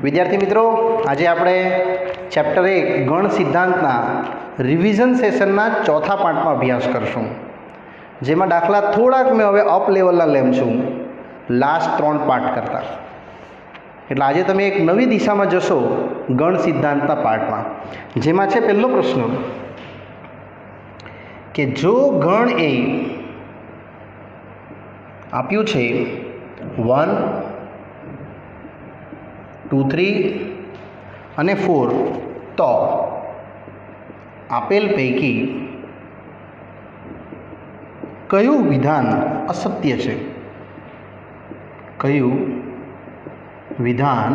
વિદ્યાર્થી મિત્રો, આજે આપણે ચેપ્ટર 1 ગણ સિદ્ધાંતના રિવિઝન સેશનના ચોથા પાઠમાં અભ્યાસ કરશું, જેમાં દાખલા થોડાક મેં હવે અપ લેવલના લેમ છું લાસ્ટ 3 પાઠ કરતાં. એટલે આજે તમે એક નવી દિશામાં જશો ગણ સિદ્ધાંતના પાઠમાં, જેમાં છે પહેલો પ્રશ્ન કે જો ગણ એ આપ્યું છે 1, 2, 3 અને 4, તો આપેલ પૈકી કયું વિધાન અસત્ય છે? કયું વિધાન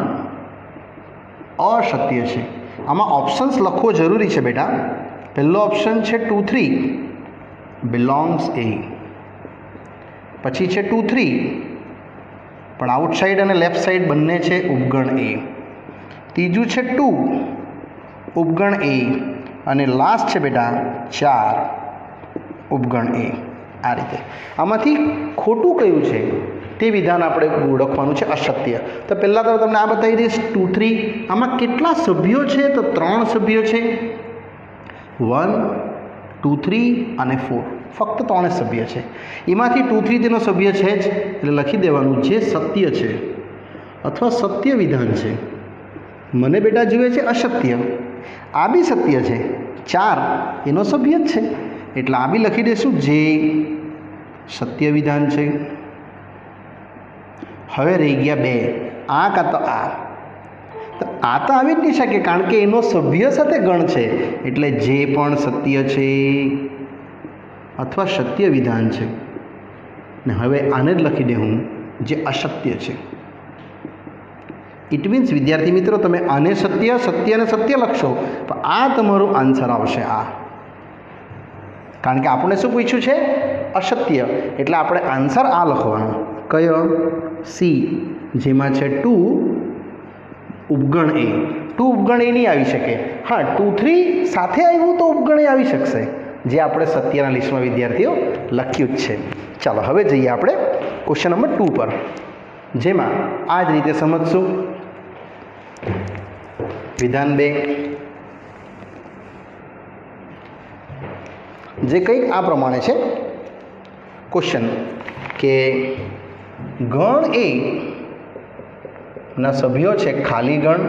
અસત્ય છે? આમાં ઓપ્શન્સ લખવો જરૂરી છે બેટા. પહેલો ઓપ્શન છે 2, 3 બિલોંગ્સ એ, પછી છે 2, 3 પણ આઉટસાઇડ અને લેફ્ટ સાઈડ બંને છે ઉપગણ એ, ત્રીજું છે 2 ઉપગણ એ, અને લાસ્ટ છે બેટા 4 ઉપગણ એ. આ રીતે આમાંથી ખોટું કયું છે તે વિધાન આપણે ઓળખવાનું છે અસત્ય. તો પહેલાં તો તમને આ બતાવી દઈશ 2, 3 આમાં કેટલા સભ્યો છે? તો 3 સભ્યો છે, 1, 2, 3 અને 4, ફક્ત 3 સભ્ય છે. એમાંથી 2, 3 તેનો સભ્ય છે જ, એટલે લખી દેવાનું જે સત્ય છે અથવા સત્ય વિધાન છે. મને બેટા જોઈએ છે અસત્ય, આ બી સત્ય છે, 4 એનો સભ્ય જ છે, એટલે આ બી લખી દઈશું જે સત્ય વિધાન છે. હવે રહી ગયા 2, આ કાં તો આ. તો આ તો આવી જ નહીં શકે, કારણ કે એનો સભ્ય સાથે ગણ છે, એટલે જે પણ સત્ય છે અથવા સત્ય વિધાન છે. ને હવે આને જ લખી દે હું જે અસત્ય છે. ઇટ મીન્સ વિદ્યાર્થી મિત્રો, તમે આને સત્ય, સત્ય અને સત્ય લખશો પણ આ તમારો આન્સર આવશે આ, કારણ કે આપણે શું પૂછ્યું છે? અસત્ય, એટલે આપણે આન્સર આ લખવાનો. કયો? સી, જેમાં છે 2 ઉપગણ એ. 2 ઉપગણ એ નહીં આવી શકે. હા, 2, 3 સાથે આવ્યું તો ઉપગણ એ આવી શકશે, જે આપણે સત્યના લિસ્ટમાં વિદ્યાર્થીઓ લખ્યું જ છે. ચાલો હવે જઈએ આપણે ક્વેશ્ચન નંબર 2 પર, જેમાં આ જ રીતે સમજશું. વિધાન 2 જે કંઈક આ પ્રમાણે છે. ક્વેશ્ચન કે ગણ એ ના સભ્યો છે ખાલી ગણ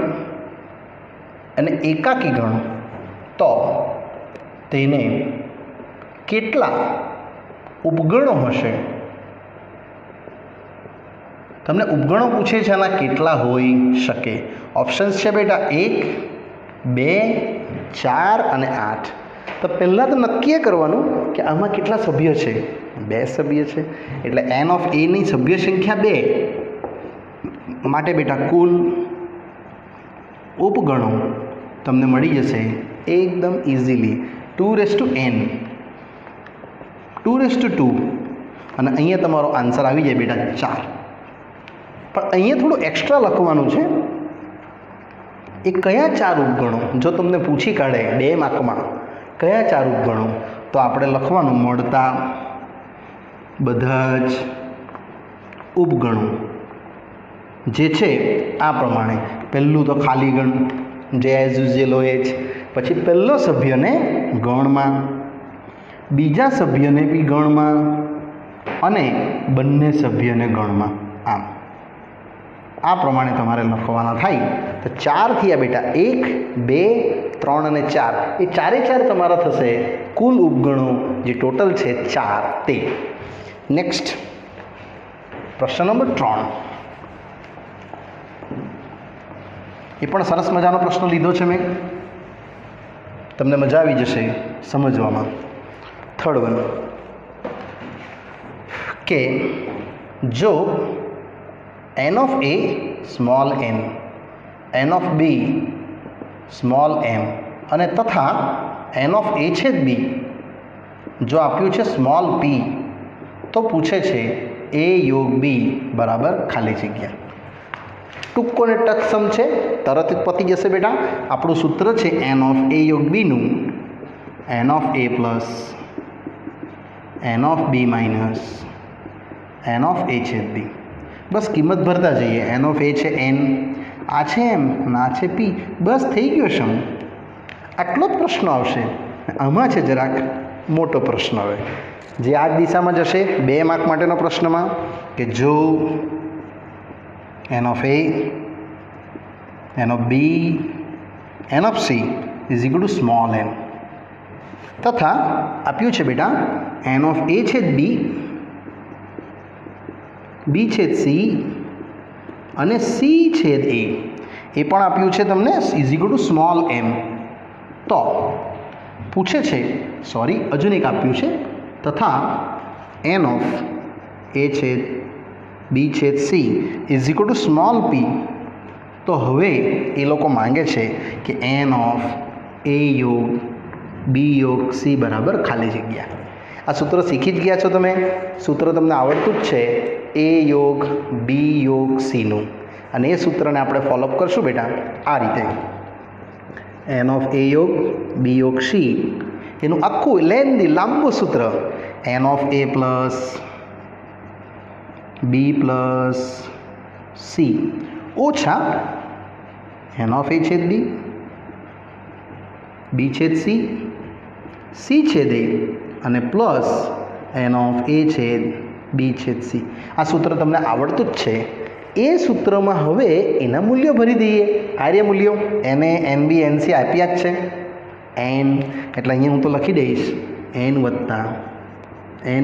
અને એકાકી ગણ, તો તેને કેટલા ઉપગણો હશે? તમને ઉપગણો પૂછે છે, આના કેટલા હોઈ શકે? ઓપ્શન્સ છે બેટા 1, 2, 4 અને 8. તો પહેલાં તો નક્કી કરવાનું કે આમાં કેટલા સભ્ય છે. 2 સભ્ય છે, એટલે એન ઓફ એની સભ્ય સંખ્યા 2 માટે બેટા કુલ ઉપગણો તમને મળી જશે એકદમ ઇઝીલી 2n, 2:2, અને અહીંયા તમારો આન્સર આવી જાય બેટા 4. પણ અહીંયા થોડું એક્સ્ટ્રા લખવાનું છે. એ કયા 4 ઉપગણો? જો તમને પૂછી કાઢે 2 માર્કમાં કયા 4 ઉપગણો, તો આપણે લખવાનું મળતા બધા જ ઉપગણો જે છે આ પ્રમાણે. પહેલું તો ખાલી ગણ, જે એઝ યુઝ્યુઅલ હોય જ. પછી પહેલો સભ્યને ગણમાં, બીજા સભ્યને બી ગણમાં, અને બંને સભ્યને ગણમાં. આમ આ પ્રમાણે તમારે લખવાના થાય. તો 4 થયા બેટા, 1, 2, 3 અને 4. એ 4 તમારા થશે કુલ ઉપગણો, જે ટોટલ છે 4 તે. નેક્સ્ટ પ્રશ્ન નંબર 3. એ પણ સરસ મજાનો પ્રશ્ન લીધો છે મેં, તમને મજા આવી જશે સમજવામાં. થર્ડ વન કે જો n of a small n, n of b small m અને તથા n of a છેદ b જો આપ્યું છે સ્મોલ p, તો પૂછે છે a યોગ b બરાબર ખાલી જગ્યા. ટૂંકો ને ટચસમ છે, તરત જ પતી જશે બેટા. આપણું સૂત્ર છે n of a યોગ b નું n of a plus n of b minus n of a છેદ b. બસ કિંમત ભરતા જઈએ. એન ઓફ એ છે n, આ છે એમ અને આ છે પી, બસ થઈ ગયો સમ. આટલો જ પ્રશ્ન આવશે. આમાં છે જરાક મોટો પ્રશ્ન હવે, જે આ જ દિશામાં જશે 2 માર્ક માટેનો પ્રશ્નમાં, કે જો n of a, n of b, n of c is equal to small n, તથા આપ્યું છે બેટા n of a છેદ b, b છેદ c અને c છેદ a, એ પણ આપ્યું છે તમને is equal two small m. તો પૂછે છે, સોરી હજુ એક આપ્યું છે, તથા n of a છેદ b છેદ c is equal two small p. તો હવે એ લોકો માંગે છે કે n of a યોગ b યોગ c બરાબર ખાલી જગ્યા. આ સૂત્ર શીખી જ ગયા છો તમે, સૂત્ર તમને આવડતું જ છે a યોગ b યોગ c નું, અને એ સૂત્રને આપણે ફોલોઅપ કરશું બેટા આ રીતે. n of a યોગ b યોગ c, એનું આખું લેન્ધી લાંબુ સૂત્ર n of a plus b plus c ઓછા n of a છેદ b, b છેદ c, c છેદ a અને પ્લસ n of a છેદ b છેદ c. આ સૂત્ર તમને આવડતું જ છે. એ સૂત્રમાં હવે એના મૂલ્યો ભરી દઈએ, કાર્ય મૂલ્યો. એને એન બી એન સી આપ્યા જ છે. n એટલે અહીંયા હું તો લખી દઈશ n વત્તા n,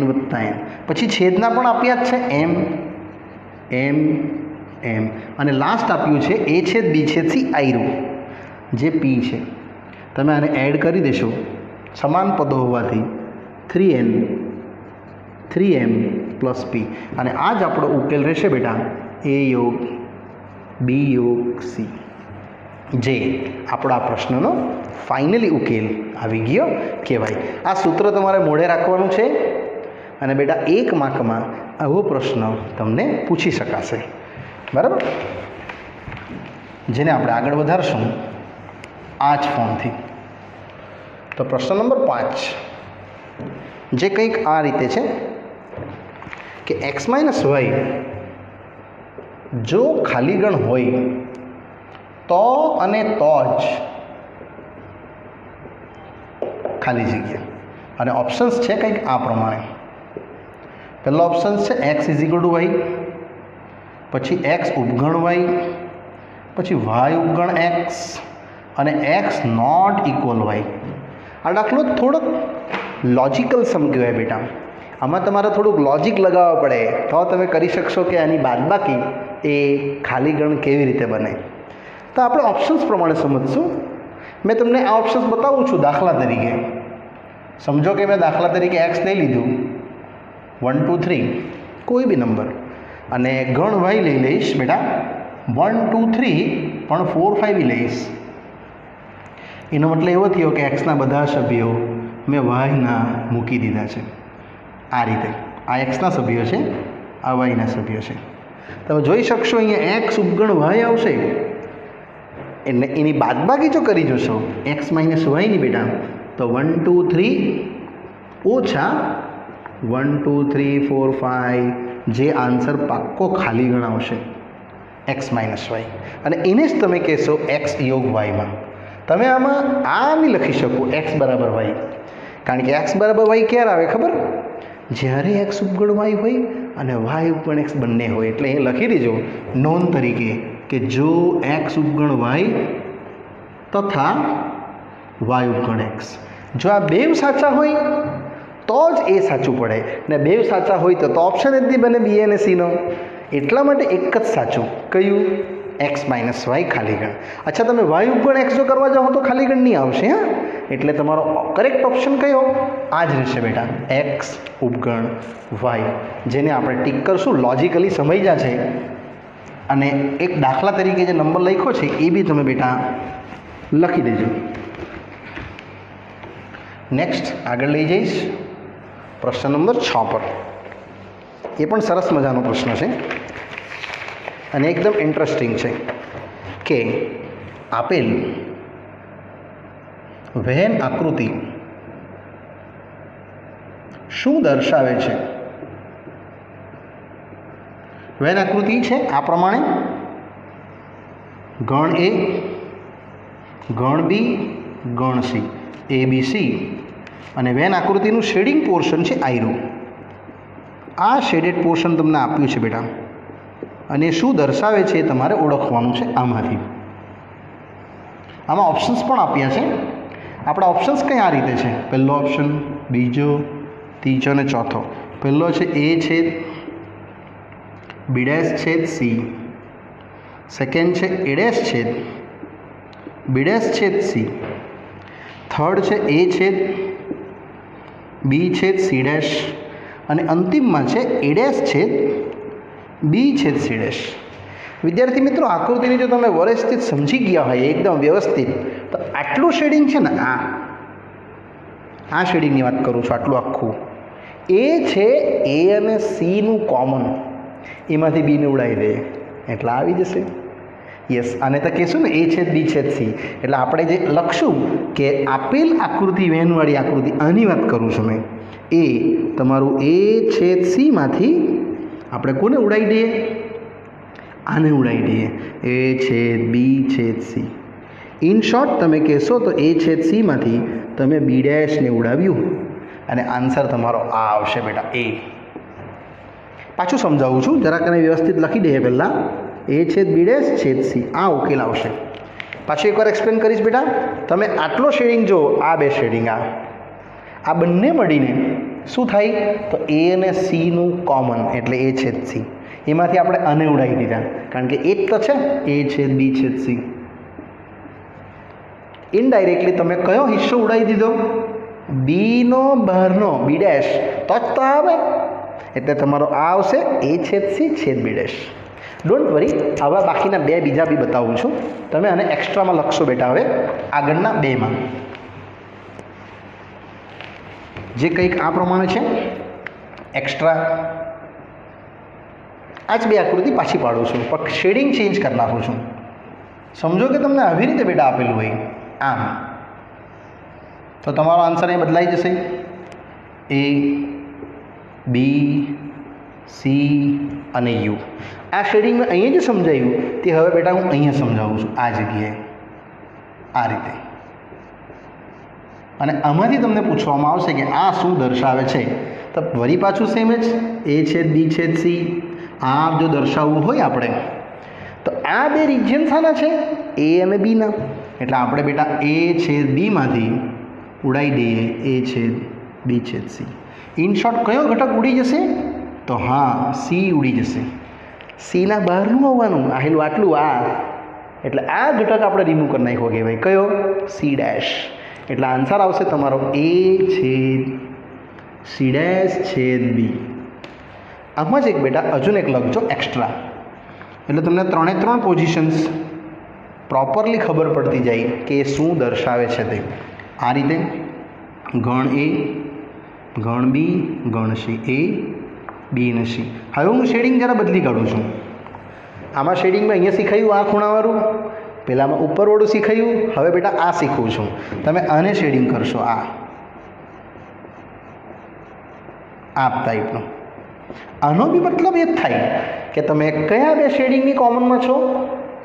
પછી છેદના પણ આપ્યા જ છે m m m, અને લાસ્ટ આપ્યું છે a છેદ b છેદ c આયરું, જે p છે. તમે આને એડ કરી દેશો સમાન પદો હોવાથી 3m પ્લસ p, અને આ જ આપણો ઉકેલ રહેશે બેટા a યોગ b યોગ c, જે આપણા પ્રશ્નનો ફાઇનલી ઉકેલ આવી ગયો કહેવાય. આ સૂત્ર તમારે મોઢે રાખવાનું છે, અને બેટા 1 માર્કમાં આવો પ્રશ્ન તમને પૂછી શકાશે, બરાબર, જેને આપણે આગળ વધારશું આ જ ફોર્મથી. તો પ્રશ્ન નંબર 5, જે કંઈક આ રીતે છે કે x માઇનસ વાય જો ખાલી ગણ હોય તો અને તો જ ખાલી જગ્યા, અને ઓપ્શન્સ છે કંઈક આ પ્રમાણે. પહેલો ઓપ્શન છે x is equal to y, પછી x ઉપગણ y, પછી y ઉપગણ x અને x નોટ ઇક્વલ y. આ દાખલો થોડોક લોજિકલ સમ કહેવાય બેટા. આમાં તમારે થોડુંક લોજિક લગાવવા પડે તો તમે કરી શકશો કે આની બાદબાકી એ ખાલી ગણ કેવી રીતે બને. તો આપણે ઓપ્શન્સ પ્રમાણે સમજશું. મેં તમને આ ઓપ્શન્સ બતાવું છું. દાખલા તરીકે સમજો કે મેં દાખલા તરીકે x લઈ લીધું 1 2 3 કોઈ બી નંબર, અને ગણ y લઈ લઈશ બેટા 1 2 3 પણ 4 5 લઈશ. એનો મતલબ એવો થયો કે એક્સના બધા સભ્યો મેં વાયના મૂકી દીધા છે. આ રીતે આ એક્સના સભ્યો છે, આ વાયના સભ્યો છે. તમે જોઈ શકશો અહીંયા એક્સ ઉપગણ વાય આવશે, એટલે એની બાદબાકી જો કરી જોશો એક્સ માઇનસ વાયની બેટા, તો 1 2 3 ઓછા 1 2 3 4 5, જે આન્સર પાક્કો ખાલી ગણ આવશે એક્સ માઇનસ વાય, અને એને જ તમે કહેશો એક્સ યોગ વાયમાં. તમે આમાં આ નહીં લખી શકો એક્સ બરાબર વાય, કારણ કે એક્સ બરાબર વાય ક્યારે આવે ખબર? જ્યારે એક્સ ઉપગણ વાય હોય અને વાય ઉપગણ એક્સ બંને હોય. એટલે એ લખી દેજો નોંધ તરીકે કે જો એક્સ ઉપગણ વાય તથા વાય ઉપગણ એક્સ, જો આ બેવ સાચા હોય તો જ એ સાચું પડે, ને બેવ સાચા હોય તો ઓપ્શન જ નહીં બને બી અને સીનો. એટલા માટે એક જ સાચું કયું? એક્સ માઇનસ વાય ખાલી ગણ. અચ્છા, તમે વાય ઉપગણ એક્સ જો કરવા જાઓ તો ખાલી ગણ નહીં આવશે. હા, એટલે તમારો કરેક્ટ ઓપ્શન કયો? આ જ રહેશે બેટા, એક્સ ઉપગણ વાય, જેને આપણે ટીક કરશું. લોજિકલી સમજ્યા છે, અને એક દાખલા તરીકે જે નંબર લખ્યો છે એ બી તમે બેટા લખી દેજો. નેક્સ્ટ આગળ લઈ જઈશ પ્રશ્ન નંબર 6 પર. એ પણ સરસ મજાનો પ્રશ્ન છે અને એકદમ ઇન્ટરેસ્ટિંગ છે કે આપેલ વહેન આકૃતિ શું દર્શાવે છે? વહેન આકૃતિ છે આ પ્રમાણે. ગણ એ, ગણ બી, ગણ સી, એ બી સી, અને વેન આકૃતિનું શેડિંગ પોર્શન છે આયરું. આ શેડેડ પોર્શન તમને આપ્યું છે બેટા, અને શું દર્શાવે છે એ તમારે ઓળખવાનું છે આમાંથી. આમાં ઓપ્શન્સ પણ આપ્યા છે. આપણા ઓપ્શન્સ કંઈ આ રીતે છે. પહેલો ઓપ્શન, બીજો, ત્રીજો અને ચોથો. પહેલો છે એ છેદ બી ડેશ છેદ સી. સેકન્ડ છે એ ડેશ છેદ બી ડેશ છેદ સી. થર્ડ છે એ છેદ બી છેદ સી ડેશ, અને અંતિમમાં છે એ ડેશ છેદ બી છેદ સી ડેશ. વિદ્યાર્થી મિત્રો, આકૃતિની જો તમે વ્યવસ્થિત સમજી ગયા હોય એકદમ વ્યવસ્થિત, તો આટલું શેડિંગ છે ને, આ શેડિંગની વાત કરું છું, આટલું આખું એ છે એ અને સીનું કોમન, એમાંથી બીને ઉડાવી દે એટલે આવી જશે. યસ, આને તો કહેશું ને એ છેદ બી છેદ સી. એટલે આપણે જે લખશું કે આપેલ આકૃતિ વેનવાળી આકૃતિ, આની વાત કરું છું મેં, એ તમારું એ છેદ સીમાંથી આપણે કોને ઉડાવી દઈએ? આને ઉડાવી દઈએ, એ છેદ બી છેદ સી. ઇન શોર્ટ તમે કહેશો તો એ છેદ સીમાંથી તમે બી ડેશને ઉડાવ્યું અને આન્સર તમારો આ આવશે બેટા, એ. પાછું સમજાવું છું, જરાક એને વ્યવસ્થિત લખી દઈએ પહેલાં. એ છેદ બી ડેશ છેદ સી, આ ઉકેલ આવશે. પાછું એકવાર એક્સપ્લેન કરીશ બેટા. તમે આટલો શેડિંગ જો, આ બે શેડિંગ, આ બંને મળીને શું થાય? તો એ અને સીનું કોમન એટલે એ છેદ સી. એમાંથી આપણે આને ઉડાવી દીધા, કારણ કે એ જ તો છે એ છેદ બી છેદ સી. ઇનડાયરેક્ટલી તમે કયો હિસ્સો ઉડાવી દીધો? બીનો બહારનો, બી ડેશ, તો જ તો આવે. એટલે તમારો આ આવશે એ છેદ સી છેદ બી ડેશ. ડોન્ટ વરી, હવે બાકીના બે બીજા બી બતાવું છું. તમે આને એક્સ્ટ્રામાં લખશો બેટા. હવે આગળના બેમાં જે કંઈક આ પ્રમાણે છે એક્સ્ટ્રા, આ જ બે આકૃતિ પાછી પાડું છું, પણ શેડિંગ ચેન્જ કરી નાખું છું. સમજો કે તમને આવી રીતે બેટા આપેલું હોય આમ, તો તમારો આન્સર અહીં બદલાઈ જશે. એ, બી, સી અને યુ. આ શેડિંગ મેં અહીંયા જે સમજાવ્યું તે હવે બેટા હું અહીંયા સમજાવું છું, આ જગ્યાએ, આ રીતે. અને આમાંથી તમને પૂછવામાં આવશે કે આ શું દર્શાવે છે, તો વળી પાછું સેમ જ, એ છેદ બી છેદ સી. આ જો દર્શાવવું હોય આપણે, તો આ બે રિજિયન શાના છે? એ અને બીના. એટલે આપણે બેટા એ છેદ બીમાંથી ઉડાવી દઈએ એ છેદ બી છેદ સી. ઇન શોર્ટ કયો ઘટક ઉડી જશે? તો હા, સી ઉડી જશે. સીના બહારનું આવવાનું, આહેલું આટલું આ, એટલે આ ઘટક આપણે રિમૂવ કરી નાખ્યો કે ભાઈ કયો? C dash. એટલે આન્સર આવશે તમારો એ છેદ સી ડેશ છેદ બી. આમાં જ એક બેટા હજુ એક લખજો એક્સ્ટ્રા, એટલે તમને ત્રણે ત્રણ પોઝિશન્સ પ્રોપરલી ખબર પડતી જાય કે એ શું દર્શાવે છે તે. આ રીતે ગણ એ, ગણ બી, ગણ સી, એ બી અને સી. હવે હું શેડિંગ જરા બદલી કાઢું છું. આમાં શેડિંગમાં અહીંયા શીખાયું આ ખૂણાવાળું, પહેલાંમાં ઉપરવાળું શીખાયું, હવે બેટા આ શીખવું છું. તમે આને શેડિંગ કરશો, આ ટાઈપનું. આનો બી મતલબ એ જ થાય કે તમે કયા બે શેડિંગની કોમનમાં છો?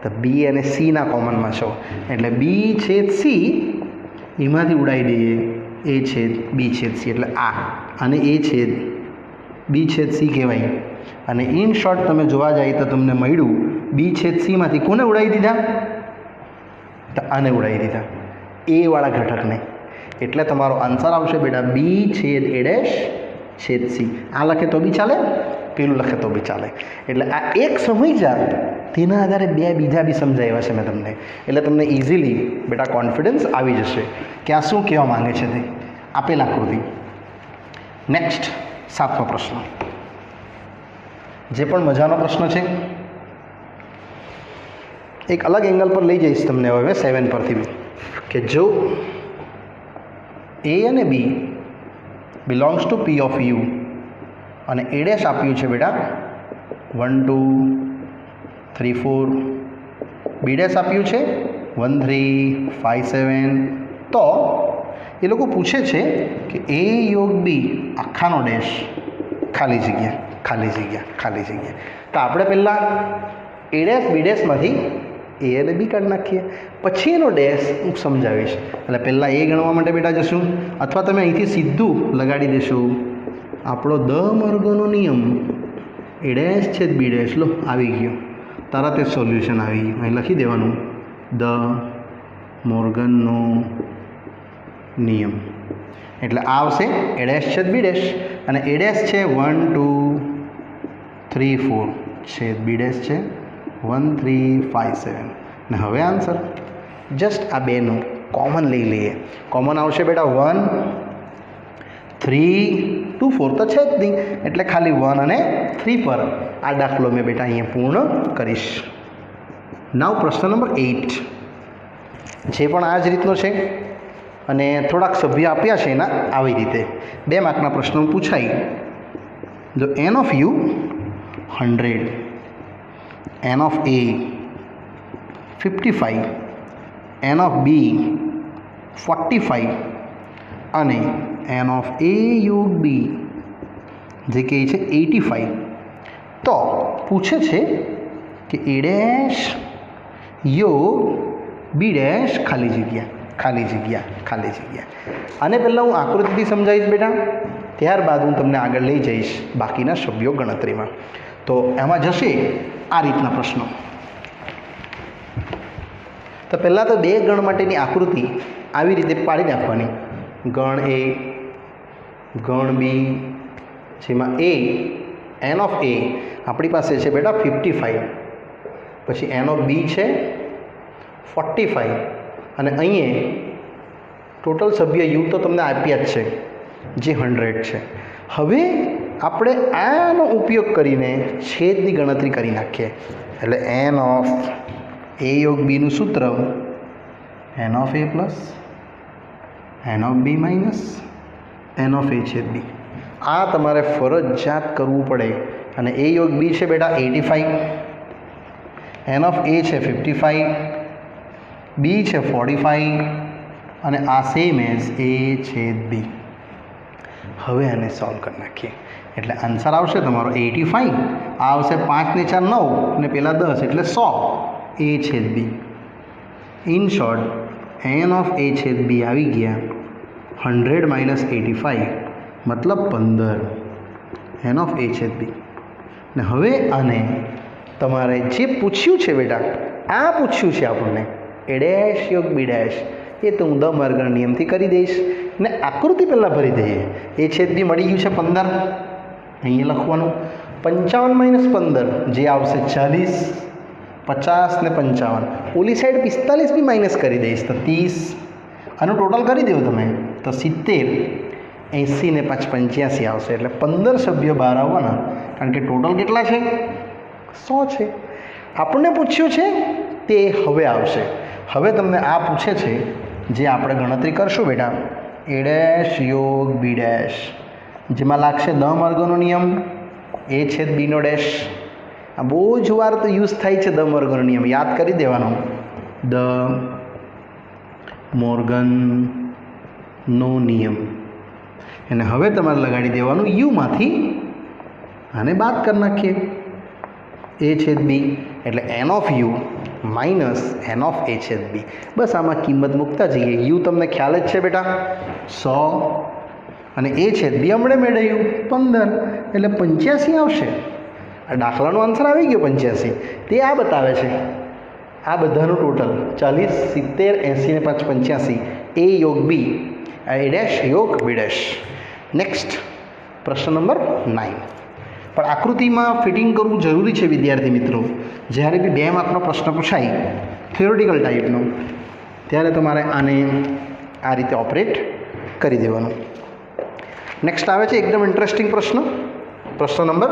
તો બી અને સીના કોમનમાં છો. એટલે બી છેદ સી એમાંથી ઉડાવી દઈએ એ છેદ બી છેદ સી, એટલે આ, અને એ છેદ બી છેદ સી કહેવાય. અને ઇન શોર્ટ તમે જોવા જાય તો તમને મળ્યું બી છેદ સીમાંથી કોને ઉડાવી દીધા? તો આને ઉડાવી દીધા, એ વાળા ઘટકને. એટલે તમારો આન્સર આવશે બેટા બી છેદ એ ડેશ છેદ સી. આ લખે તો બી ચાલે, પેલું લખે તો બી ચાલે. એટલે આ એક સમજ્યા, તેના આધારે બે બીજા બી સમજાવ્યા છે મેં તમને. એટલે તમને ઇઝીલી બેટા કોન્ફિડન્સ આવી જશે કે આ શું કહેવા માંગે છે તે આપેલ આકૃતિ. નેક્સ્ટ 7મો પ્રશ્ન, જે પણ મજાનો પ્રશ્ન છે. એક અલગ એંગલ પર લઈ જઈશ તમને હવે 7 પરથી બી, કે જો એ અને B belongs to P of U અને એ ડેશ આપ્યું છે બેટા 1 2 3 4, બી ડેશ આપ્યું છે 1 3 5 7. તો એ લોકો પૂછે છે કે એ યોગ બી આખાનો ડેશ ખાલી જગ્યા ખાલી જગ્યા ખાલી જગ્યા. તો આપણે પહેલાં એ ડેશ બી ડેશમાંથી એ અને બી કાઢી નાખીએ, પછી એનો ડેશ હું સમજાવીશ. એટલે પહેલાં એ ગણવા માટે બેટા જશું, અથવા તમે અહીંથી સીધું લગાડી દેશું આપણો દ મોર્ગનનો નિયમ. એ ડેશ છે બી ડેશ, લો આવી ગયો, તરત જ સોલ્યુશન આવી ગયું. અહીં લખી દેવાનું દ મોર્ગનનો નિયમ. એટલે આ આવશે એ ડેશ છેદ બી ડેશ, અને એ ડેશ છે 1 2 3 4 છેદ બી ડેશ છે 1 3 5 7. ને હવે આન્સર જસ્ટ આ બેનું કોમન લઈ લઈએ. કોમન આવશે બેટા 1 3 2 4 તો છે જ નહીં, એટલે ખાલી 1 અને 3 પર આ દાખલો મેં બેટા અહીંયા પૂર્ણ કરીશ. નાવ પ્રશ્ન નંબર 8 જે પણ આ જ રીતનો છે, અને થોડાક સભ્ય આપ્યા છે એના આવી રીતે 2 માર્કના પ્રશ્નો પૂછાય. જો n of u 100, n of a 55, n of b 45 અને n ઓફ a યોગ b જે કહે છે 85. તો પૂછે છે કે a ડેશ યોગ b ડેશ ખાલી જગ્યા ખાલી જગ્યા ખાલી જગ્યા. આને પહેલાં હું આકૃતિથી સમજાવીશ બેટા, ત્યારબાદ હું તમને આગળ લઈ જઈશ બાકીના સભ્યો ગણતરીમાં. તો એમાં જશે આ રીતના પ્રશ્નો. તો પહેલાં તો 2 ગણ માટેની આકૃતિ આવી રીતે પાડી નાખવાની. ગણ એ, ગણ બી, જેમાં એ એન ઓફ એ આપણી પાસે છે બેટા 55, પછી એન ઓફ બી છે 45, અને અહીંયા ટોટલ સભ્ય યુ તો તમને આપ્યા જ છે જે 100 છે. હવે આપણે આનો ઉપયોગ કરીને છેદની ગણતરી કરી નાખીએ. એટલે એન ઓફ એ યોગ બીનું સૂત્ર n of A plus n of B minus n of A છેદ બી. આ તમારે ફરજિયાત કરવું પડે. અને એ યોગ બી છે બેટા 85, એન ઓફ એ છે 55, બી છે 45, અને આ સેમ એઝ એ છેદ બી. હવે આને સોલ્વ કરી નાખીએ એટલે આન્સર આવશે તમારો 85. આ આવશે 5 ને 4 9 ને પેલા 10 એટલે 100 એ છેદ બી. In short N of A છેદ બી આવી ગયા 100 માઇનસ 85 મતલબ 15 એન ઓફ એ છેદ બી. ને હવે આને તમારે જે પૂછ્યું છે બેટા, આ પૂછ્યું છે આપણને એ ડેશ યોગ બી ડેશ, એ તો હું દ મોર્ગન નિયમથી કરી દઈશ. ને આકૃતિ પહેલાં ભરી દઈએ. એ છેદ બી મળી ગયું છે 15, અહીંયા લખવાનું 55 માઇનસ 15 જે આવશે 40, 50 ને 55. ઓલી સાઈડ 45 બી માઇનસ કરી દઈશ તો 30. આનું ટોટલ કરી દો તમે તો 70, 80 ને 5 85 આવશે. એટલે 15 સભ્યો બહાર આવવાના, કારણ કે ટોટલ કેટલા છે 100 છે. આપણને પૂછ્યું છે તે હવે આવશે. હવે તમને આ પૂછે છે જે આપણે ગણતરી કરશું બેટા એ ડેશ યોગ બી ડેશ, જેમાં લાગશે દ મોર્ગનનો નિયમ એ છેદ બીનો ડેશ. આ બહુ જ વાર તો યુઝ થાય છે દ મોર્ગનનો નિયમ, યાદ કરી દેવાનો. દ મોર્ગનનો નિયમ. અને હવે તમારે લગાડી દેવાનું યુમાંથી આને બાદ કરી નાખીએ એ છેદ બી, એટલે n of U minus n of A છેદ બી. બસ આમાં કિંમત મૂકતા જઈએ. યુ તમને ખ્યાલ જ છે બેટા 100, અને એ છેદ બી હમણાં મેળવ્યું 15, એટલે 85 આવશે. આ દાખલાનો આન્સર આવી ગયો 85. તે આ બતાવે છે આ બધાનું ટોટલ 40, 70, 80 ને 5 85 એ યોગ બી એ ડેશ યોગ બી ડેશ. નેક્સ્ટ પ્રશ્ન નંબર 9. પણ આકૃતિમાં ફિટિંગ કરવું જરૂરી છે વિદ્યાર્થી મિત્રો. જ્યારે બી 2 માર્કનો પ્રશ્ન પૂછાય થિયોરિટિકલ ટાઈપનો, ત્યારે તમારે આને આ રીતે ઓપરેટ કરી દેવાનું. નેક્સ્ટ આવે છે એકદમ ઇન્ટરેસ્ટિંગ પ્રશ્ન, પ્રશ્ન નંબર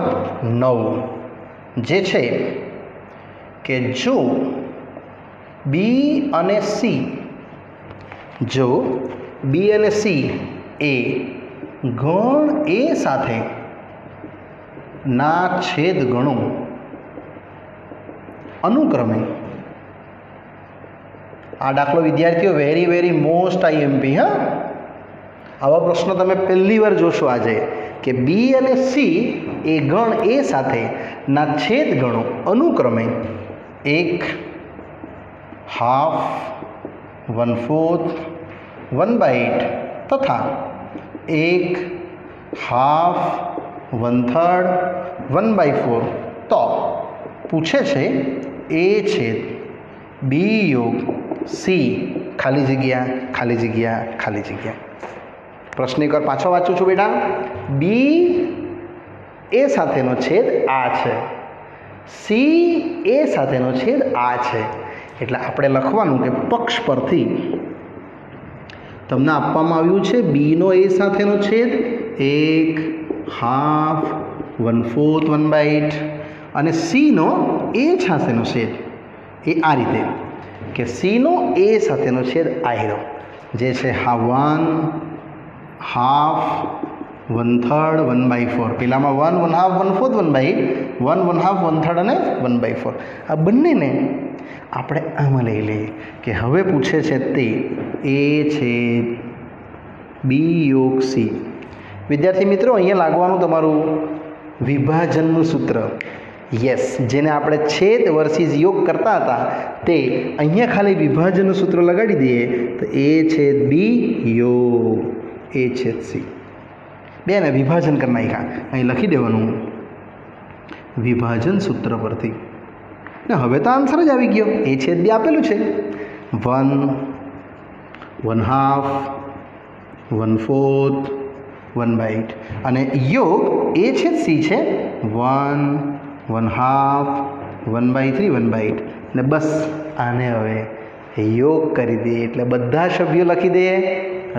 9, જે છે કે જો બી અને સી, જો બી અને સી એ ગણ એ સાથે ના છેદ ગણો અનુક્રમે, આ દાખલો વિદ્યાર્થીઓ વેરી મોસ્ટ આઈએમપી. હા, આવા પ્રશ્નો તમે પહેલી વાર જોશો આજે કે બી અને સી એ ગણ એ સાથે ના છેદ ગણો અનુક્રમે 1, हाफ, 1/4, 1/8 तथा 1 हाफ, 1/3, 1/4 तो पूछे छे ए छेद बी योग सी खाली जग्या खाली जग्या खाली जग्या। प्रश्न एक बार पाछो वाँचू छूं बेटा। बी ए साथेनो छेद आ छे, सी ए साथेनो छेद आ छे એટલે આપણે લખવાનું કે પક્ષ પરથી તમને આપવામાં આવ્યું છે બીનો એ સાથેનો છેદ 1 હાફ, 1/4, 1/8 અને સીનો એ સાથેનો છેદ એ આ રીતે કે સીનો એ સાથેનો છેદ આ રહ્યો જે છે 1 હાફ, 1/3, 1/4 પેલામાં 1 1/2, 1/4, 1/8 1 1/2, 1/3 અને 1/4 આ બંનેને આપણે આમાં લઈ લઈએ કે હવે પૂછે છે તે એ છેદ બી યોગ સી। વિદ્યાર્થી મિત્રો અહીંયા લાગવાનું તમારું વિભાજનનું સૂત્ર। યસ, જેને આપણે છેદ વર્સિસ યોગ કરતા હતા તે અહીંયા ખાલી વિભાજનનું સૂત્ર લગાડી દઈએ તો એ છેદ બી યોગ એ છેદ સી। બેને વિભાજન કરી નાખ્યા, અહીં લખી દેવાનું વિભાજન સૂત્ર પરથી ને હવે તો આન્સર જ આવી ગયો। એ છેદ બી આપેલું છે 1 1/2 1/4 1/8 અને યોગ એ છેદ સી છે 1 1/2 1/3 1/8 ને બસ આને હવે યોગ કરી દઈએ એટલે બધા સભ્યો લખી દઈએ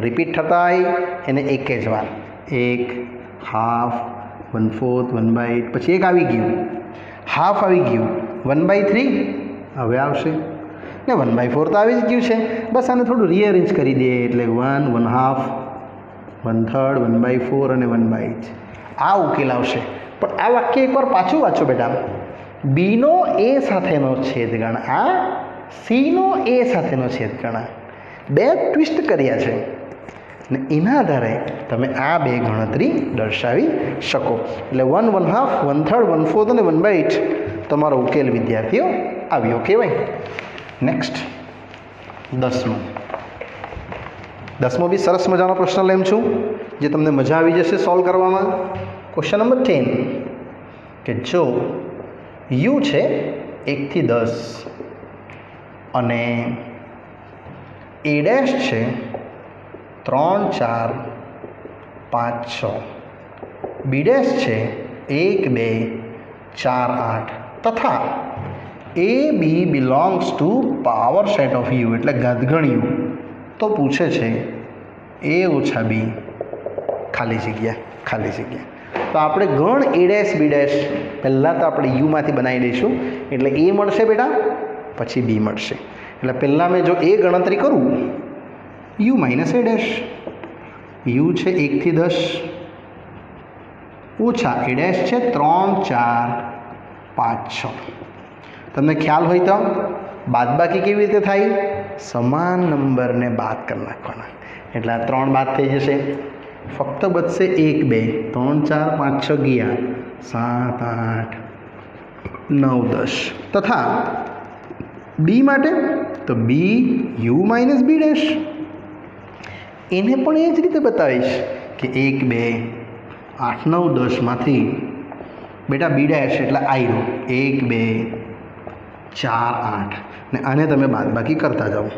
રિપીટ થતા હોય એને એક જ વાર 1 હાફ 1/4 1/8 પછી એક આવી ગયું હાફ આવી ગયું 1/3 હવે આવશે ને 1/4 તો આવી જ ગયું છે બસ આને થોડું રીઅરેન્જ કરી દઈએ એટલે 1 1/2 1/3 1/4 અને 1/8 આ ઉકેલ આવશે। પણ આ વાક્ય એકવાર પાછું વાંચો બેટા। બીનો એ સાથેનો છેદગણ આ સીનો એ સાથેનો છેદગણ બે ટ્વિસ્ટ કર્યા છે ને એના આધારે તમે આ બે ગણતરી દર્શાવી શકો એટલે 1 1/2 1/3 1/4 અને 1/8 તમારો ઉકેલ વિદ્યાર્થીઓ આવ્યો કહેવાય। નેક્સ્ટ 10મો બી સરસ મજાનો પ્રશ્ન લેમ છું જે તમને મજા આવી જશે સોલ્વ કરવામાં। ક્વેશ્ચન નંબર 10 કે જો યુ છે 1 થી 10 અને એ ડેશ છે 3 4 5 6 બી ડેશ છે 1 2 4 8 તથા A B belongs to power set of U એટલે ગદગણ યુ તો પૂછે છે એ ઓછા બી ખાલી જગ્યા ખાલી જગ્યા। તો આપણે ગણ એ ડેશ બી ડેશ પહેલાં તો આપણે યુમાંથી બનાવી દઈશું એટલે એ મળશે બેટા પછી બી મળશે એટલે પહેલાં મેં જો એ ગણતરી કરું you minus A dash you છે 1 થી 10 ઓછા એ ડેશ છે 3 4 5 6 તમને ખ્યાલ હોય તો બાદબાકી કેવી રીતે થાય સમાન નંબરને બાદ કરી નાખવાના એટલે આ 3 બાદ થઈ જશે ફક્ત બચશે 1 2 3 4 5 6 ગયા 7 8 9 10 તથા બી માટે તો બી યુ માઇનસ બી ડેશ એને પણ એ જ રીતે બતાવીશ કે 1 2 8 9 10માંથી બેટા બી ડેશ એટલે આવ્યો 1 2 4 8 ને આને તમે બાદબાકી કરતા જાઓ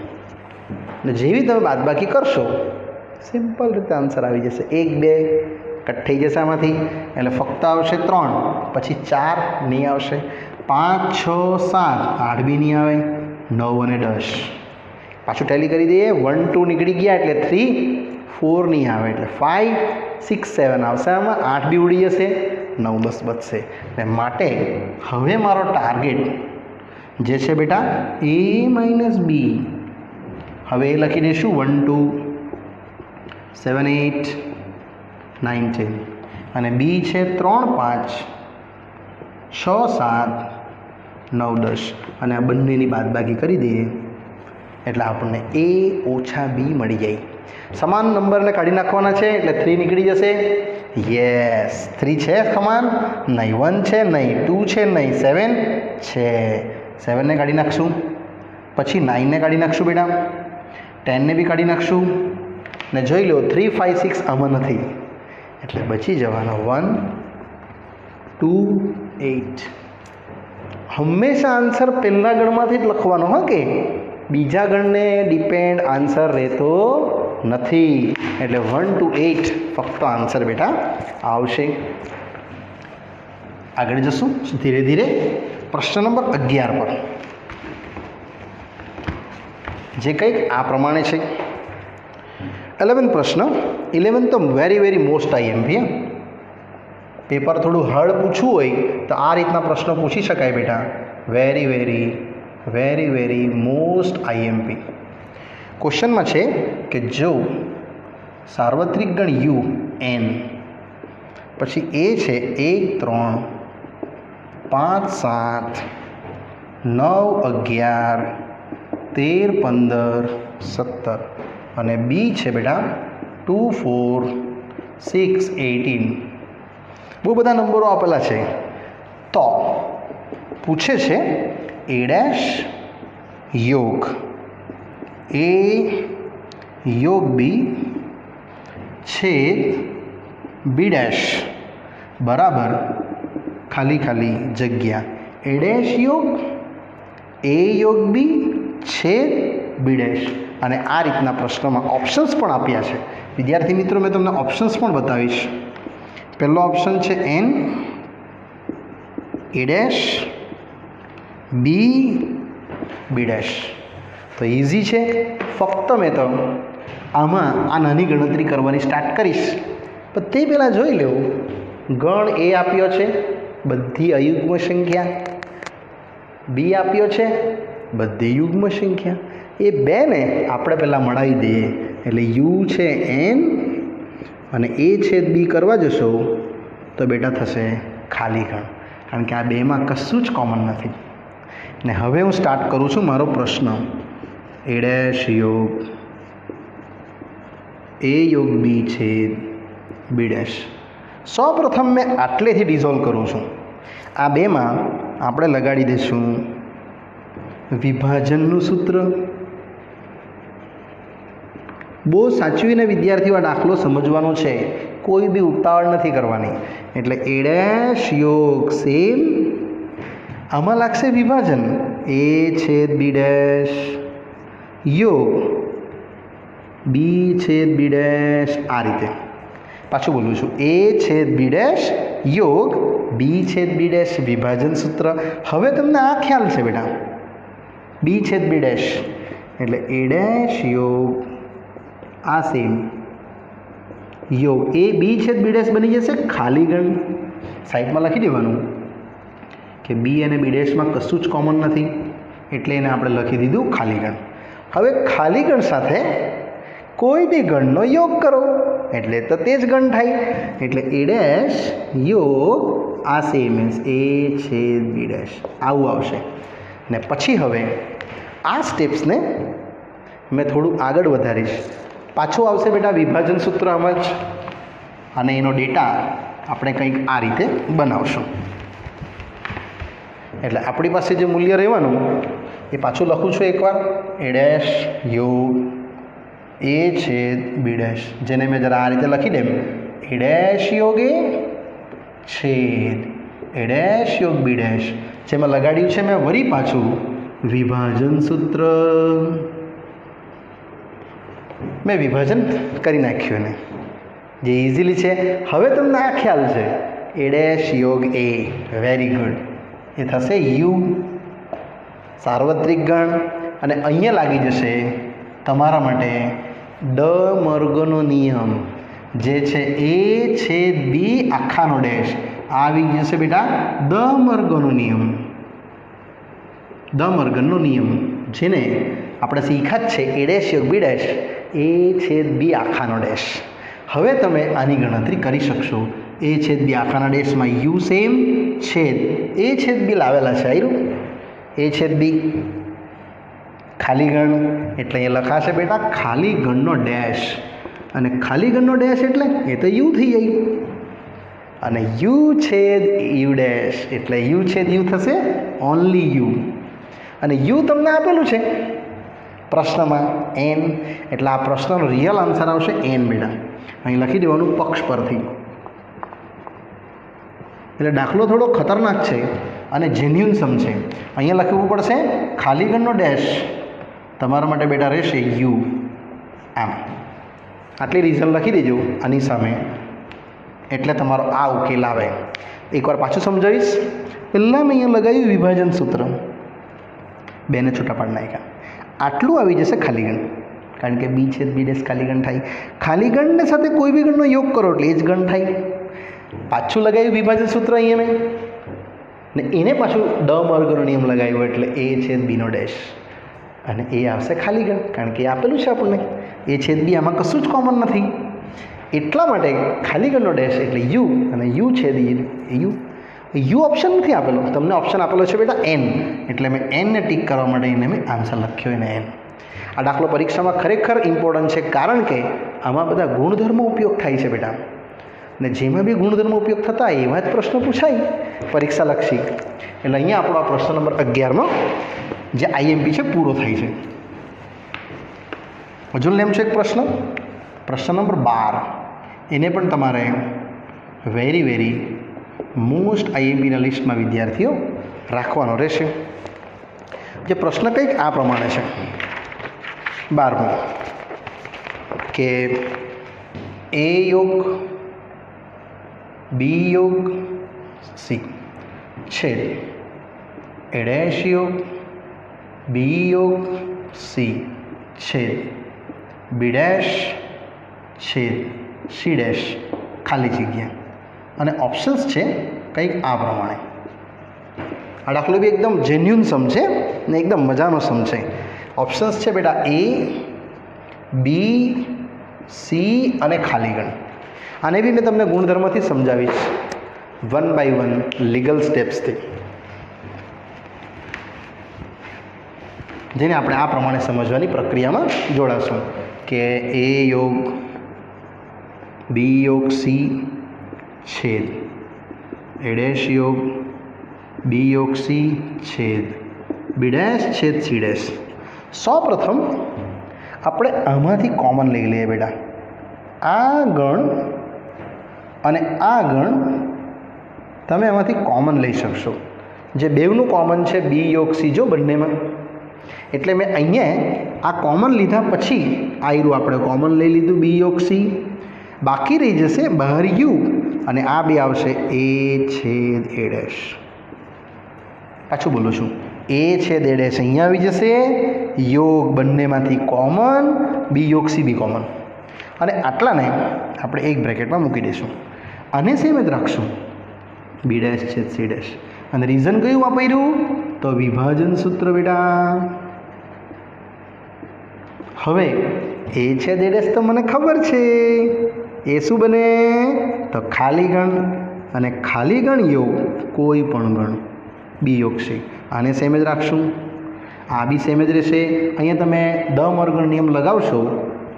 ને જેવી તમે બાદબાકી કરશો સિમ્પલ રીતે આન્સર આવી જશે 1 2 કટ થઈ જશે આમાંથી એટલે ફક્ત આવશે 3 પછી 4 નહીં આવશે 5 6 7 8 બી નહીં આવે 9 અને 10 પાછું ટેલી કરી દઈએ 1 2 નીકળી ગયા એટલે 3 4 નહીં આવે એટલે 5 6 7 આવશે આમાં 8 બી ઉડી જશે 9 10 બચશે એટલે માટે હવે મારો ટાર્ગેટ જે છે બેટા એ માઇનસ બી હવે એ લખી દઈશું 1 2 7 8 9 10 અને બી છે 3 5 6 7 9 10 અને આ બંનેની બાદબાકી કરી દઈએ એટલે આપણને એ ઓછા બી મળી જાય। સમાન નંબરને કાઢી નાખવાના છે એટલે 3 નીકળી જશે યસ 3 છે સમાન નહીં 1 છે નહીં 2 છે નહીં 7 છે 7ને કાઢી નાખશું પછી 9 ને કાઢી નાખશું બેટા, 10 ને બી કાઢી નાખશું ને જોઈ લો 3, 5, 6 આમાં નથી એટલે બચી જવાનો 1, 2, 8. હંમેશા આન્સર પહેલા ગણમાંથી જ લખવાનો હા કે બીજા ગણને ડિપેન્ડ આન્સર રહેતો નથી એટલે 1 to 8 ફક્ત આન્સર બેટા આવશે. આગળ જશું ધીરે ધીરે પ્રશ્ન નંબર 11 પર, જે કંઈક આ પ્રમાણે છે. 11 પ્રશ્ન. 11 તો વેરી મોસ્ટ આઈએમપી. પેપર થોડું હાર્ડ પૂછવું હોય તો આ રીતના પ્રશ્નો પૂછી શકાય બેટા. Very most IMP. ક્વેશ્ચનમાં છે કે જો સાર્વત્રિક ગણ યુ એન પછી એ છે 1, 3, 5, 7, 9, 11, 13, 15, 17 અને બી છે બેટા 2, 4, 6, 18. બહુ બધા નંબરો આપેલા છે. તો પૂછે છે એ ડેશ યોગ એ યોગ બી છેદ બી ડેશ બરાબર ખાલી જગ્યા એ ડેશ યોગ એ યોગ બી છેદ બી ડેશ. અને આ રીતના પ્રશ્નમાં ઓપ્શન્સ પણ આપ્યા છે. વિદ્યાર્થી મિત્રો મેં તમને ઓપ્શન્સ પણ બતાવીશ. પહેલો ઓપ્શન છે N A dash B B dash. તો ઇઝી છે. ફક્ત મેં તો આમાં આ નાની ગણતરી કરવાની સ્ટાર્ટ કરીશ પણ તે પહેલાં જોઈ લેવું ગણ એ આપ્યો છે બધી અયુગ્મ સંખ્યા, બી આપ્યો છે બધી યુગ્મ સંખ્યા. એ બેને આપણે પહેલાં મળાવી દઈએ એટલે યુ છે એન અને એ છેદ બી કરવા જશો તો બેટા થશે ખાલી ગણ, કારણ કે આ બેમાં કશું જ કોમન નથી. ને હવે હું સ્ટાર્ટ કરું છું મારો પ્રશ્ન. એ ડેશ યોગ એ યોગ બી છેદ બી ડેશ. સૌપ્રથમ મેં આટલેથી ડિઝોલ્વ કરું છું. આ બેમાં આપણે લગાડી દઈશું વિભાજનનું સૂત્ર. બહુ સાચવીને વિદ્યાર્થીઓ આ દાખલો સમજવાનો છે, કોઈ બી ઉતાવળ નથી કરવાની. એટલે એ ડેશ યોગ સેમ આમાં લાગશે વિભાજન એ છેદ બી ડેશ યોગ બી છેદ બી ડેશ. આ રીતે પાછું બોલું છું એ છેદ બી ડેશ યોગ બી છેદ બી ડેશ વિભાજન સૂત્ર. હવે તમને આ ખ્યાલ છે બેટા બી છેદ બી ડેશ એટલે એ ડેશ યોગ આ સેમ યોગ એ બી છેદ બી ડેશ બની જશે ખાલી ગણ. સાઈડમાં લખી દેવાનું કે બી અને બી ડેશમાં કશું જ કોમન નથી એટલે એને આપણે લખી દીધું ખાલી ગણ. હવે ખાલી ગણ સાથે કોઈ બી ગણનો યોગ કરો એટલે તો તે જ ગણ થાય એટલે એ ડેશ યોગ આ સેમ એ છેદ બી ડેશ આવું આવશે. ને પછી હવે આ સ્ટેપ્સને મેં થોડું આગળ વધારીશ. પાછું આવશે બેટા વિભાજન સૂત્ર આમ જ અને એનો ડેટા આપણે કંઈક આ રીતે બનાવશું. એટલે આપણી પાસે જે મૂલ્ય રહેવાનું એ પાછું લખું છું એકવાર એ ડેશ યોગ એ છેદ બી ડેશ, જેને મેં જરા આ રીતે લખી દેમ એ ડેશ યોગ એ છેદ એ ડેશ યોગ બી ડેશ. જેમાં લગાડ્યું છે મેં વળી પાછું વિભાજન સૂત્ર. મેં વિભાજન કરી નાખ્યું ને જે ઇઝીલી છે. હવે તમને આ ખ્યાલ છે એ ડેશ યોગ એ વેરી ગુડ એ થશે યુ સાર્વત્રિક ગણ અને અહીંયા લાગી જશે તમારા માટે ડ વર્ગનો નિયમ જે છે એ છેદ બી આખાનો ડેશ આવી જશે બેટા દ વર્ગનો નિયમ. દ વર્ગનો નિયમ જેને આપણે શીખ્યા જ છે એ ડેશ યોગ બી ડેશ એ છેદ બી આખાનો ડેશ. હવે તમે આની ગણતરી કરી શકશો. એ છેદ બી આખાના ડેશમાં યુ સેમ છેદ એ છેદ બી લાવેલા છે આવ્યું એ છેદ બી ખાલી ગણ એટલે એ લખાશે બેટા ખાલી ગણનો ડેશ અને ખાલી ગણનો ડેશ એટલે એ તો યુ થઈ જાય અને યુ છેદ યુ ડેશ એટલે યુ છેદ યુ થશે ઓનલી યુ અને યુ તમને આપેલું છે પ્રશ્નમાં એન, એટલે આ પ્રશ્નનો રિયલ આન્સર આવશે એન બેટા. અહીં લખી દેવાનું પક્ષ પરથી. એટલે દાખલો થોડો ખતરનાક છે અને જેન્યુન સમ છે. અહીંયા લખવું પડશે ખાલી ગણનો ડેશ તમારા માટે બેટા રહેશે યુ. આમ આટલી રીઝન લખી દેજો આની સામે, એટલે તમારો આ ઉકેલ આવે. એકવાર પાછું સમજાવીશ. પહેલાં મેં અહીંયા લગાવ્યું વિભાજન સૂત્ર, બેને છૂટા પાડી નાખ્યા. આટલું આવી જશે ખાલી ગણ, કારણ કે બી છે બી ડેશ ખાલી ગણ થાય. ખાલી ગણને સાથે કોઈ બી ગણનો યોગ કરો એટલે એ જ ગણ થાય. પાછું લગાવ્યું વિભાજન સૂત્ર અહીંયા મેં, ને એને પાછું ડ વર્ગનો નિયમ લગાવ્યો એટલે એ છે બીનો ડેશ, અને એ આવશે ખાલી ગણ, કારણ કે એ આપેલું છે આપણને. એ છેદ બી આમાં કશું જ કોમન નથી, એટલા માટે ખાલી ગણનો ડેશ એટલે યુ, અને યુ છેદ યુ. યુ ઓપ્શન નથી આપેલો, તમને ઓપ્શન આપેલો છે બેટા એન, એટલે મેં એનને ટીક કરવા માટે એને મેં આન્સર લખ્યો એને એન. આ દાખલો પરીક્ષામાં ખરેખર ઇમ્પોર્ટન્ટ છે, કારણ કે આમાં બધા ગુણધર્મો ઉપયોગ થાય છે બેટા, ને જેમાં બી ગુણધર્મો ઉપયોગ થતા એવા જ પ્રશ્નો પૂછાય પરીક્ષાલક્ષી. એટલે અહીંયા આપણો આ પ્રશ્ન નંબર 11માં જે આઈએમપી છે પૂરો થાય છે. હજુ લેમ છે એક પ્રશ્ન નંબર 12. એને પણ તમારે વેરી મોસ્ટ આઈએમપીના લિસ્ટમાં વિદ્યાર્થીઓ રાખવાનો રહેશે. જે પ્રશ્ન કંઈક આ પ્રમાણે છે 12મો, કે એ યોગ બી યોગ સી છેદ એ ડેશ યોગ બી યોગ સી છેદ બી ડેશ છેદ સી ડેશ ખાલી જગ્યા. અને ઓપ્શન્સ છે કંઈક આ પ્રમાણે. આ દાખલો બી એકદમ જેન્યુન સમ છે ને એકદમ મજાનો સમ છે. ઓપ્શન્સ છે બેટા એ, બી, સી અને ખાલી ગણ. આને બી મેં તમને ગુણધર્મથી સમજાવીશ 1 by 1 લીગલ સ્ટેપ્સથી, જેને આપણે આ પ્રમાણે સમજવાની પ્રક્રિયામાં જોડાશું. કે એ યોગ બી યોગ સી છેદ એ ડેશ યોગ બી યોગ સી છેદ બી ડેશ છેદ સી ડેશ. સૌપ્રથમ આપણે આમાંથી કોમન લઈ લઈએ બેટા. આ ગણ અને આ ગણ તમે આમાંથી કોમન લઈ શકશો. જે બેવનું કોમન છે બી યોગ સી જો બંનેમાં, એટલે મેં અહીંયા આ કોમન લીધા પછી આયરું આપણે કોમન લઈ લીધું બી યોગ સી. બાકી રહી જશે બહાર યુ, અને આ બી આવશે એ છેદ એ ડેશ. પાછું બોલું છું, એ છેદ એ ડેશ અહીંયા આવી જશે, યોગ બંનેમાંથી કોમન, બી યોગ સી બી કોમન, અને આટલાને આપણે એક બ્રેકેટમાં મૂકી દઈશું. આને સેમ જ રાખશું બી ડેશ છેદ સી ડેશ. અને રીઝન કયું વાપર્યું? તો વિભાજન સૂત્ર બેટા. હવે એ છેદ એ ડેશ તો મને ખબર છે, એ શું બને? તો ખાલી ગણ, અને ખાલી ગણ યોગ કોઈ પણ ગણ બી યોગ છે. આને સેમ જ રાખશું, આ બી સેમ જ રહેશે. અહીંયા તમે દ મોર્ગન નિયમ લગાવશો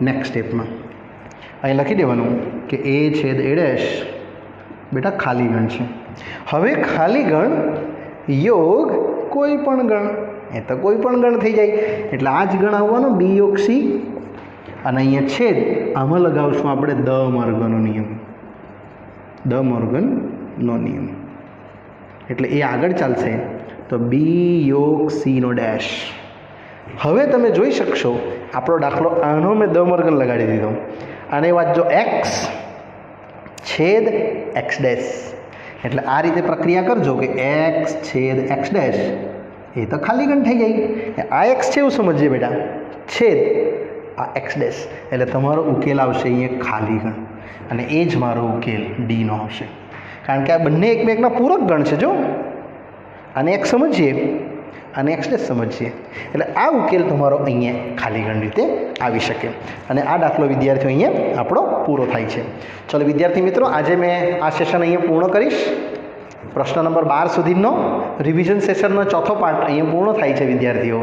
નેક્સ્ટ સ્ટેપમાં. અહીં લખી દેવાનું કે એ છેદ એ ડેશ બેટા ખાલી ગણ છે. હવે ખાલી ગણ યોગ કોઈ પણ ગણ, એ તો કોઈ પણ ગણ થઈ જાય, એટલે આ જ ગણ આવવાનો બી યોગ સી. અને અહીંયા છેદ આમાં લગાવશું આપણે દ મોર્ગનનો નિયમ, દ મોર્ગનનો નિયમ, એટલે એ આગળ ચાલશે. તો બી યોગ સીનો ડેશ. હવે તમે જોઈ શકશો આપણો દાખલો આનો મેં દ મોર્ગન લગાડી દીધો. આને વાંચજો એક્સ છેદ એક્સ ડેશ. એટલે આ રીતે પ્રક્રિયા કરજો કે એક્સ છેદ એક્સ ડેશ, એ તો ખાલી ગણ થઈ જાય. આ એક્સ છે એવું સમજીએ બેટા, છેદ આ એક્સ ડેશ, એટલે તમારો ઉકેલ આવશે અહીંયા ખાલી ગણ, અને એ જ મારો ઉકેલ ડીનો આવશે. કારણ કે આ બંને એકમેકના પૂરક ગણ છે. જો આને એક સમજીએ અને એક્સ ડેશ સમજીએ, એટલે આ ઉકેલ તમારો અહીંયા ખાલી ગણ રીતે આવી શકે. અને આ દાખલો વિદ્યાર્થીઓ અહીંયા આપણો પૂરો થાય છે. ચલો વિદ્યાર્થી મિત્રો, આજે મેં આ સેશન અહીંયા પૂર્ણ કરીશ. પ્રશ્ન નંબર 12 સુધીનો રિવિઝન સેશનનો ચોથો પાર્ટ અહીંયા પૂર્ણ થાય છે વિદ્યાર્થીઓ.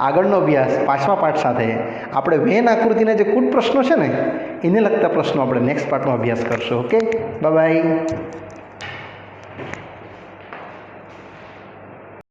આગળનો અભ્યાસ 5મા પાઠ સાથે આપણે વેન આકૃતિના જે કુટ પ્રશ્નો છે ને એને લગતા પ્રશ્નો આપણે નેક્સ્ટ પાર્ટમાં અભ્યાસ કરશું. Okay, bye bye.